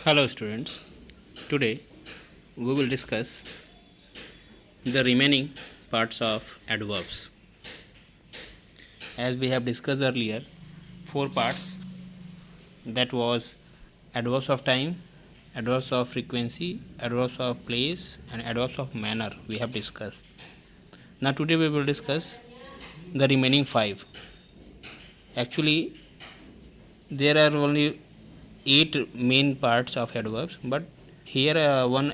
Hello students, today we will discuss the remaining parts of adverbs. As we have discussed earlier, four parts, that was adverbs of time, adverbs of frequency, adverbs of place and adverbs of manner we have discussed. Now today we will discuss the remaining five. Actually there are only 8 main parts of adverbs, but here one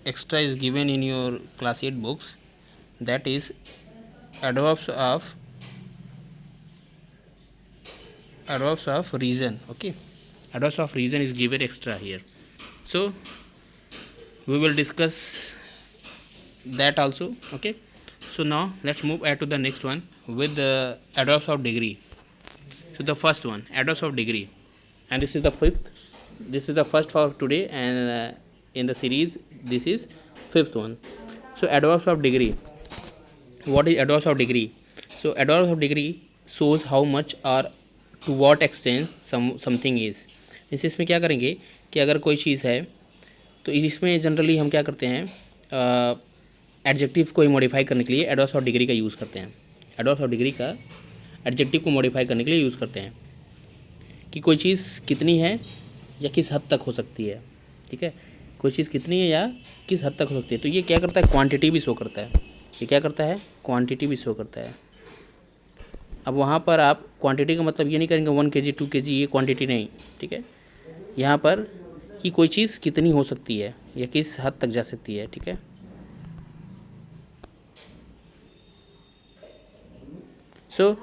extra is given in your class 8 books, that is adverbs of reason. Okay, adverbs of reason is given extra here, so we will discuss that also. Okay, so now let's move ahead to the next one with the adverbs of degree. So the first one, adverbs of degree, and this is the fifth, this is the first for today, and in the series this is fifth one. So adverbs of degree, what is adverbs of degree? So adverbs of degree shows how much or to what extent something is. जैसे इसमें क्या करेंगे कि अगर कोई चीज़ है तो इसमें जनरली हम क्या करते हैं, एडजेक्टिव को मॉडिफाई करने के लिए एडवर्ब्स ऑफ डिग्री का यूज़ करते हैं। एडवर्ब्स ऑफ डिग्री का एडजेक्टिव को मॉडिफाई करने के लिए यूज़ करते हैं कि कोई चीज़ कितनी है या किस हद तक हो सकती है। ठीक है, कोई चीज़ कितनी है या किस हद तक हो सकती है। तो ये क्या करता है, क्वांटिटी भी शो करता है। ये क्या करता है, क्वांटिटी भी शो करता है। अब वहाँ पर आप क्वांटिटी का मतलब ये नहीं करेंगे 1 kg 2 kg, ये क्वांटिटी नहीं। ठीक है, यहाँ पर कि कोई चीज़ कितनी हो सकती है या किस हद तक जा सकती है। ठीक है, so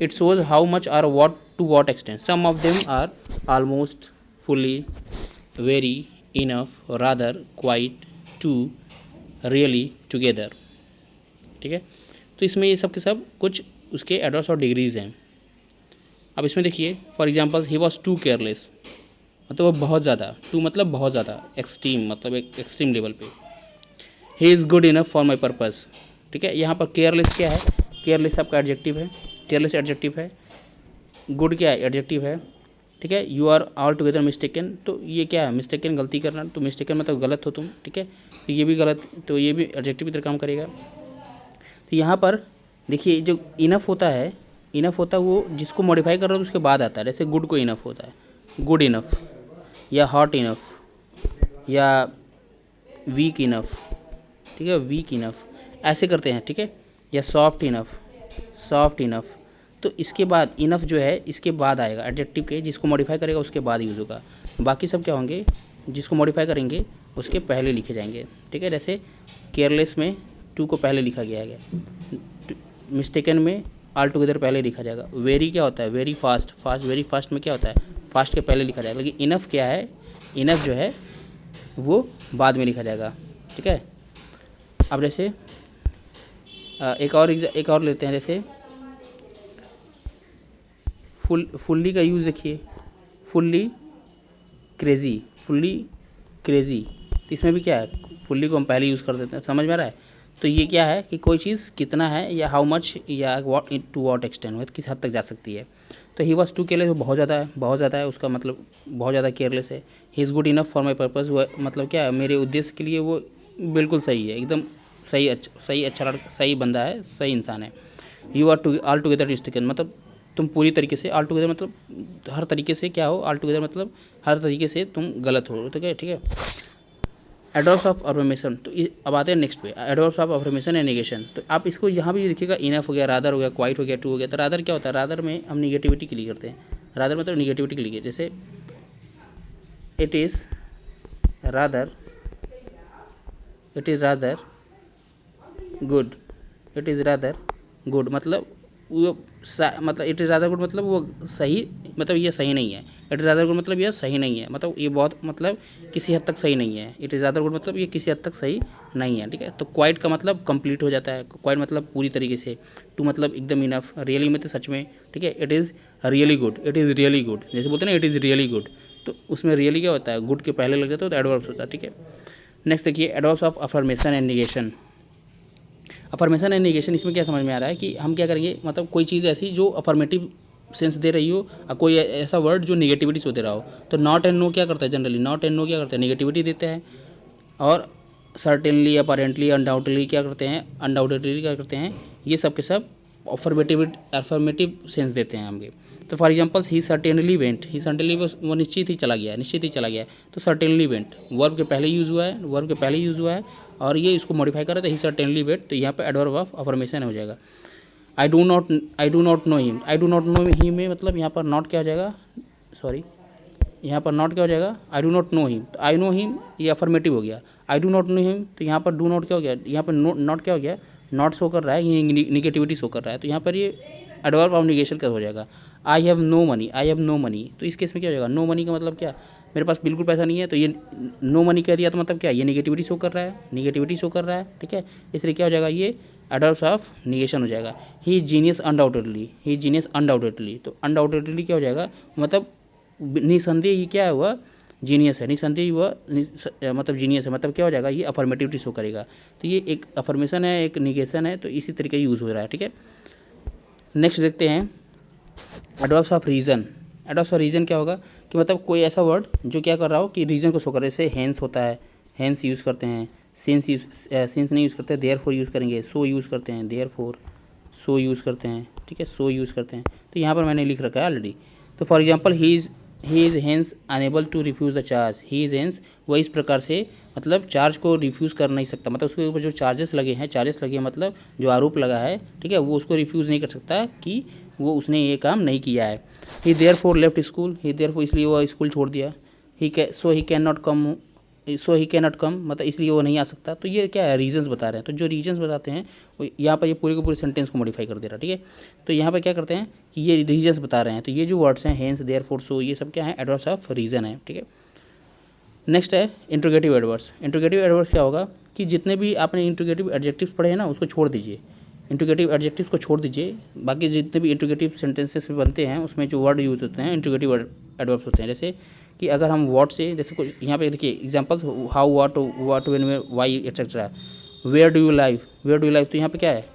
it shows how much or what to what extent. Some of them are almost, fully, very, enough, rather, quite, too, really, together. ठीक है, तो इसमें ये सब के सब कुछ उसके एडवर्ब्स और डिग्रीज हैं। अब इसमें देखिए, for example he was too careless, मतलब वो बहुत ज़्यादा, टू मतलब बहुत ज़्यादा, एक्सट्रीम मतलब एक एक्सट्रीम लेवल पे। He is good enough for my purpose. ठीक है, यहाँ पर केयरलेस क्या है, केयरलेस आपका एडजेक्टिव है, केयरलेस एडजेक्टिव है। गुड क्या है, एडजेक्टिव है। ठीक है, you are altogether mistaken, तो ये क्या है, मिस्टेकन गलती करना, तो मिस्टेकन मतलब गलत हो तुम। ठीक है, तो ये भी गलत, तो ये भी एडजेक्टिव की तरह काम करेगा। तो यहाँ पर देखिए, जो इनफ होता है, इनफ होता है वो जिसको मॉडिफाई कर रहे हो तो उसके बाद आता है। जैसे गुड को इनफ होता है, गुड इनफ, या हॉट इनफ, या वीक इनफ। ठीक है, वीक इनफ ऐसे करते हैं। ठीक है, या सॉफ्ट इनफ, सॉफ्ट इनफ। तो इसके बाद इनफ जो है इसके बाद आएगा एडजेक्टिव के, जिसको मॉडिफाई करेगा उसके बाद यूज़ होगा। बाकी सब क्या होंगे, जिसको मॉडिफाई करेंगे उसके पहले लिखे जाएंगे। ठीक है, जैसे केयरलेस में टू को पहले लिखा गया है, मिस्टेकन में ऑल टुगेदर पहले लिखा जाएगा। वेरी क्या होता है, very fast, fast, very fast में क्या होता है, फास्ट के पहले लिखा जाएगा। लेकिन इनफ क्या है, इनफ जो है वो बाद में लिखा जाएगा। ठीक है, अब जैसे एक और लेते हैं, जैसे फुल्ली का यूज़ देखिए, फुल्ली क्रेज़ी, फुल्ली क्रेज़ी। तो इसमें भी क्या है, फुल्ली को हम पहले यूज़ कर देते हैं। समझ में आ रहा है। तो ये क्या है कि कोई चीज़ कितना है या हाउ मच या वॉट टू वॉट एक्सटेंड, किस हद तक जा सकती है। तो ही वॉज टू केयरलेस, वो बहुत ज़्यादा है, बहुत ज़्यादा है, उसका मतलब बहुत ज़्यादा केयरलेस है। He is good enough for my purpose, वो मतलब क्या है, मेरे उद्देश्य के लिए वो बिल्कुल सही है, एकदम सही, अच्छा लड़का, सही बंदा है, सही इंसान है। You are too altogether mistaken, मतलब तुम पूरी तरीके से, ऑल टुगेदर मतलब हर तरीके से क्या हो, ऑल टुगेदर मतलब हर तरीके से तुम गलत हो। ठीक है, ठीक है। एडवर्ब्स ऑफ अफर्मेशन, तो अब आते हैं नेक्स्ट पे, adverbs of affirmation and negation. तो आप इसको यहाँ भी लिखिएगा, इनफ हो गया, रादर हो गया, क्वाइट हो गया, टू हो गया। तो रादर क्या होता है, रादर में हम निगेटिविटी के लिए करते हैं। रादर मतलब निगेटिविटी के लिए, जैसे it is rather, it is rather good, it is rather good मतलब वो मतलब इट इज़ रादर गुड मतलब वो सही, मतलब ये सही नहीं है। इट इज़ रादर गुड मतलब ये सही नहीं है, मतलब ये बहुत मतलब किसी हद तक सही नहीं है। इट इज़ रादर गुड मतलब ये किसी हद तक सही नहीं है। ठीक है, तो क्वाइट का मतलब कंप्लीट हो जाता है, क्वाइट मतलब पूरी तरीके से, टू मतलब एकदम इनफ, रियली में तो सच में। ठीक है, it is really good, it is really good, जैसे बोलते हैं ना इट इज़ रियली गुड, तो उसमें रियली क्या होता है, गुड के पहले लग जाता है तो एडवर्ब्स होता है। ठीक है, नेक्स्ट देखिए, adverbs of affirmation and negation. Affirmation and negation, इसमें क्या समझ में आ रहा है कि हम क्या करेंगे, मतलब कोई चीज़ ऐसी जो अफर्मेटिव सेंस दे रही हो और कोई ऐसा वर्ड जो निगेटिविटी से दे रहा हो। तो नॉट एंड नो क्या करता है, जनरली नॉट एंड नो क्या करता है, निगेटिविटी देते हैं। और सर्टेनली, अपारेंटली, अनडाउटेडली क्या करते हैं, अनडाउटेडली क्या करते हैं, ये सब के सब अफर्मेटिव सेंस देते हैं हमके। तो for example he certainly went, he certainly वो निश्चित ही चला गया, निश्चित ही चला गया। तो सर्टेनली वेंट वर्ब के पहले यूज़ हुआ है, वर्ब के पहले यूज़ हुआ है और ये इसको मॉडिफाई कर रहा था, ही सर्टेनली वेंट। तो यहाँ पे एडवर्ब ऑफ अफर्मेशन हो जाएगा। I do not know him, I do not know him में मतलब यहाँ पर नॉट क्या हो जाएगा, सॉरी यहाँ पर नॉट क्या हो जाएगा, I do not know him. तो आई नो हिम ये अफर्मेटिव हो गया। I do not know him, तो यहाँ पर डू नॉट क्या हो गया, यहाँ पर नॉट क्या हो गया, नॉट शो कर रहा है, ये निगेटिविटी शो कर रहा है। तो यहाँ पर ये एडवर्ब ऑफ निगेशन का हो जाएगा। I have no money, I have no money, तो इस केस में क्या हो जाएगा, नो मनी का मतलब क्या, मेरे पास बिल्कुल पैसा नहीं है। तो ये नो मनी कह दिया तो मतलब क्या, ये निगेटिविटी शो कर रहा है, निगेटिविटी शो कर रहा है, ठीक है। इसलिए क्या हो जाएगा, ये एडवर्ब्स ऑफ निगेशन हो जाएगा। ही जीनियस अनडाउटेडली, ही जीनियस अनडाउटेडली, तो अनडाउटेडली क्या हो जाएगा, मतलब निसंदेह ये क्या हुआ, जीनियस है, निसंदेह हुआ मतलब जीनियस है, मतलब क्या हो जाएगा, ये अफर्मेटिविटी शो करेगा। तो ये एक अफर्मेशन है, एक निगेशन है, तो इसी तरीके यूज़ हो रहा है, ठीक है। नेक्स्ट देखते हैं adverbs of reason. Adverbs of reason क्या होगा कि मतलब कोई ऐसा वर्ड जो क्या कर रहा हो कि रीज़न को शो करे, जैसे हैंस होता है, हैंस यूज़ करते हैं, सिंस नहीं यूज़ करते, देयरफॉर यूज़ करेंगे, सो यूज़ करते हैं, देयरफॉर सो यूज़ करते हैं, ठीक है, सो यूज़ करते हैं। तो यहाँ पर मैंने लिख रखा है ऑलरेडी। तो for example he is hence unable to refuse the charge, he is hence वो इस प्रकार से मतलब चार्ज को रिफ्यूज़ कर नहीं सकता, मतलब उसके ऊपर जो चार्जेस लगे हैं मतलब जो आरोप लगा है, ठीक है, वो उसको रिफ्यूज़ नहीं कर सकता कि वो उसने ये काम नहीं किया है। ही देयरफॉर लेफ्ट स्कूल, ही देयरफॉर इसलिए वो स्कूल छोड़ दिया। He can not come, so he can not come मतलब इसलिए वो नहीं आ सकता। तो ये क्या है, रीजंस बता रहे हैं। तो जो रीजंस बताते हैं वो यहाँ पर ये पूरे के पूरे सेंटेंस को मॉडिफाई कर दे रहा है, ठीक है। तो यहाँ पर क्या करते हैं कि ये रीजंस बता रहे हैं। तो ये जो वर्ड्स हैं हेंस, देयरफॉर, सो, ये सब क्या है, एडवर्ब्स ऑफ रीजन है, ठीक है। नेक्स्ट है इंट्रोगेटिव एडवर्ब्स। इंट्रोगेटिव एडवर्ब्स क्या होगा कि जितने भी आपने इंट्रोगेटिव एडजेक्टिव्स पढ़े हैं ना, उसको छोड़ दीजिए, इंट्रोगेटिव एडजेक्टिव्स को छोड़ दीजिए। बाकी जितने भी इंट्रोगेटिव सेंटेंसेस बनते हैं उसमें जो वर्ड यूज़ होते हैं इंट्रोगेटिव एडवर्ब्स होते हैं। जैसे कि अगर हम व्हाट से, जैसे कुछ यहाँ पे देखिए examples, how, what, when, why, etcetera. Where do you live, where do you live, तो यहाँ पे क्या है,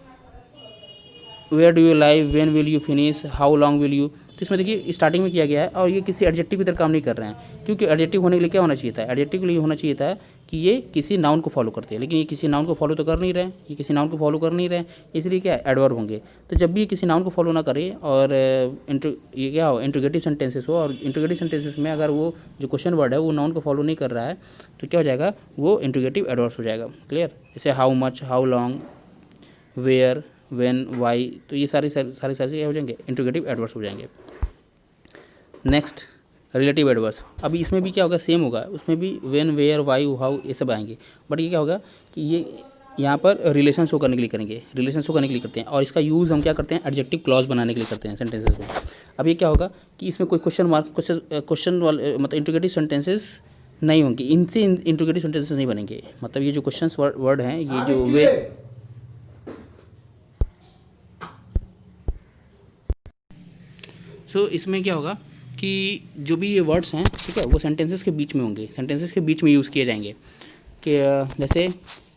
where do you live, when will you finish, how long will you. तो इसमें देखिए स्टार्टिंग में किया गया है और ये किसी एडजेक्टिव की तरह काम नहीं कर रहे हैं, क्योंकि एडजेक्टिव होने के लिए क्या होना चाहिए था, एडजेक्टिव के लिए होना चाहिए था कि ये किसी नाउन को फॉलो करते हैं, लेकिन ये किसी नाउन को फॉलो तो कर नहीं रहे हैं, ये किसी नाउन को फॉलो कर नहीं रहे हैं, इसलिए क्या एडवर्ब होंगे। तो जब भी ये किसी नाउन को फॉलो ना करे और ये क्या हो, इंट्रोगेटिव सेंटेंसेस हो, और इंट्रोगेटिव सेंटेंसेस में अगर वो जो क्वेश्चन वर्ड है वो नाउन को फॉलो नहीं कर रहा है, तो क्या हो जाएगा, वो इंट्रोगेटिव एडवर्ब्स हो जाएगा। क्लियर, जैसे how much, how long, where, when, why, तो ये सारे क्या हो जाएंगे, इंट्रोगेटिव एडवर्ब्स हो जाएंगे। Next relative adverbs. अभी इसमें भी क्या होगा, सेम होगा, उसमें भी व्हेन, वेयर, वाई, हाउ ये सब आएंगे, बट ये क्या होगा कि ये यहाँ पर रिलेशन शो करने के लिए करेंगे, रिलेशन शो करने के लिए करते हैं, और इसका यूज़ हम क्या करते हैं, एडजेक्टिव क्लॉज बनाने के लिए करते हैं सेंटेंसेस में। अब ये क्या होगा कि इसमें कोई क्वेश्चन वाले मतलब इंट्रोगेटिव सेंटेंसेस नहीं होंगे, इनसे इंट्रोगेटिव सेंटेंसेस नहीं बनेंगे। मतलब ये जो क्वेश्चन वर्ड हैं, ये जो वे सो इसमें क्या होगा कि जो भी ये वर्ड्स हैं, ठीक है, वो सेंटेंसेस के बीच में होंगे, सेंटेंसेस के बीच में यूज़ किए जाएंगे। कि जैसे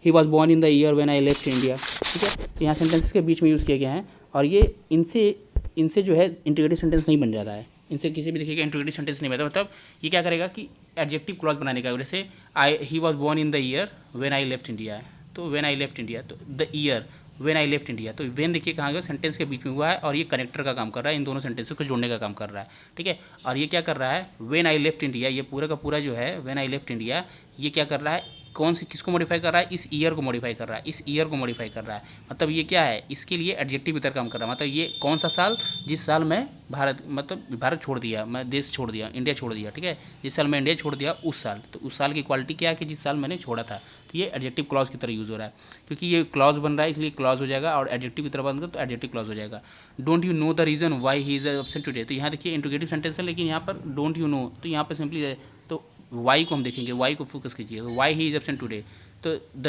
he was born in the year when I left India, ठीक है, तो यहाँ सेंटेंसेस के बीच में यूज़ किया गया है, और ये इनसे जो है इंटीग्रेटिव सेंटेंस नहीं बन जाता है, इनसे किसी भी देखिएगा इंटीग्रेटिव सेंटेंस नहीं बनता। मतलब ये क्या करेगा कि एडजेक्टिव क्लॉज बनाने का, जैसे he was born in the year when I left India, तो व्हेन आई लेफ्ट इंडिया, तो the year when I left India, तो व्हेन देखिए कहाँ गया, सेंटेंस के बीच में हुआ है, और ये कनेक्टर का काम कर रहा है, इन दोनों सेंटेंसेस को जोड़ने का काम कर रहा है, ठीक है। और ये क्या कर रहा है, व्हेन आई लेफ्ट इंडिया, ये पूरा का पूरा जो है व्हेन आई लेफ्ट इंडिया, ये क्या कर रहा है, कौन सी किसको मॉडिफाई कर रहा है, इस ईयर को मॉडिफाई कर रहा है, इस ईयर को मॉडिफाई कर रहा है। मतलब ये क्या है, इसके लिए एडजेक्टिव की तरह काम कर रहा है। मतलब ये कौन सा साल, जिस साल मैं भारत छोड़ दिया, मैं देश छोड़ दिया, इंडिया छोड़ दिया, ठीक है, जिस साल मैं इंडिया छोड़ दिया उस साल, तो उस साल की क्वालिटी क्या है कि जिस साल मैंने छोड़ा था। तो ये एडजेक्टिव क्लॉज की तरह यूज़ हो रहा है, क्योंकि ये क्लॉज बन रहा है इसलिए क्लॉज हो जाएगा, और एडजेक्टिव की तरह बन गया तो एडजेक्टिव क्लॉज हो जाएगा। Don't you know the reason why he is absent today, तो यहाँ देखिए इंट्रोगेटिव सेंटेंस है, लेकिन यहाँ पर डोंट यू नो, तो यहाँ पर सिंपली तो वाई को हम देखेंगे, वाई को फोकस कीजिए, why he is absent today, तो द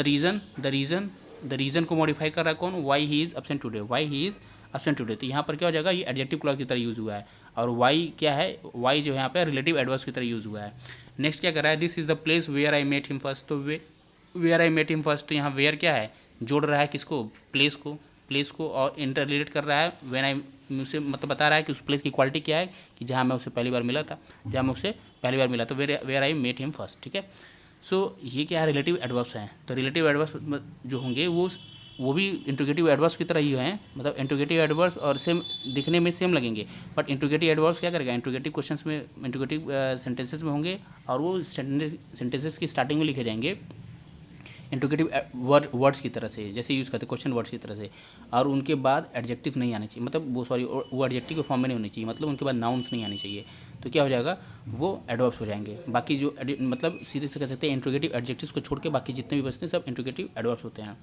रीज़न को मॉडिफाई कर रहा है कौन, why he is absent today, why he is absent today. तो यहाँ पर क्या हो जाएगा, ये एडजेक्टिव क्लॉज की तरह यूज़ हुआ है, और वाई क्या है, वाई जो है यहाँ पे रिलेटिव एडवर्ब्स की तरह यूज़ हुआ है। नेक्स्ट क्या कर रहा है, this is the place where I met him first, तो where I met him first, तो यहाँ वेयर क्या है, जोड़ रहा है किसको, प्लेस को और इंटर रिलेट कर रहा है मुझसे मतलब बता रहा है कि उस प्लेस की क्वालिटी क्या है, कि जहाँ मैं उसे पहली बार मिला था, तो where I met him first, ठीक है। सो ये क्या है, रिलेटिव एडवर्ब्स हैं। तो रिलेटिव एडवर्ब्स जो होंगे वो भी इंट्रोगेटिव एडवर्ब्स की तरह ही हैं, मतलब इंट्रोगेटिव एडवर्ब्स और सेम दिखने में सेम लगेंगे, बट इंट्रोगेटिव एडवर्ब्स क्या करेगा, इंट्रोगेटिव क्वेश्चंस में, इंट्रोगेटिव सेंटेंसेस में होंगे, और वो सेंटेंसेस की स्टार्टिंग में लिखे जाएंगे इंट्रोगेटिव वर्ड्स की तरह से, जैसे यूज़ करते हैं क्वेश्चन वर्ड्स की तरह से, और उनके बाद एडजेक्टिव नहीं आने चाहिए, मतलब वो एडजेक्टिव के फॉर्म में नहीं होनी चाहिए, मतलब उनके बाद नाउन्स नहीं आनी चाहिए। तो क्या हो जाएगा, वो एडवर्ब्स हो जाएंगे। बाकी जो मतलब सीधे से कह सकते हैं इंट्रोगेटिव एडजेक्टिव्स को छोड़ के बाकी जितने भी बचते हैं सब इंट्रोगेटिव एडवर्ब्स होते हैं।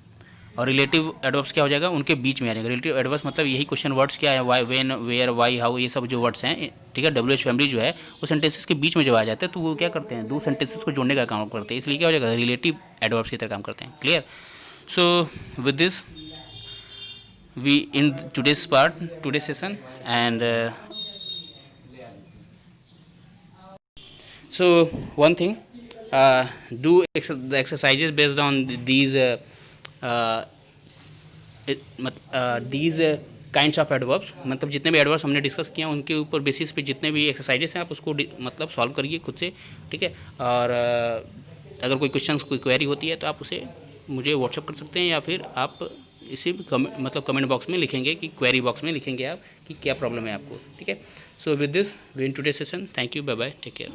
और रिलेटिव एडवर्ब्स क्या हो जाएगा, उनके बीच में आ जाएगा। रिलेटिव एडवर्ब्स मतलब यही क्वेश्चन वर्ड्स क्या है, why, when, where, why, how, ये सब जो वर्ड्स हैं, ठीक है, WH फैमिली जो है वो सेंटेंसेस के बीच में जो आ जाते हैं, तो वो क्या करते हैं, दो सेंटेंसेस को जोड़ने का काम करते हैं, इसलिए क्या हो जाएगा, रिलेटिव एडवर्ब्स की तरह काम करते हैं। Clear? So with this we in today's session, and so one thing, do the exercises based on these kinds of adverbs, मतलब जितने भी एडवर्ब्स हमने डिस्कस किए हैं उनके ऊपर बेसिस पे जितने भी एक्सरसाइजेस हैं आप उसको मतलब सॉल्व करिए खुद से, ठीक है। और अगर कोई क्वेश्चंस, कोई क्वेरी होती है तो आप उसे मुझे व्हाट्सअप कर सकते हैं, या फिर आप इसी मतलब कमेंट बॉक्स में लिखेंगे, कि क्वेरी बॉक्स में लिखेंगे आप कि क्या प्रॉब्लम है आपको, ठीक है। So with this we end today session, thank you, bye bye, take care.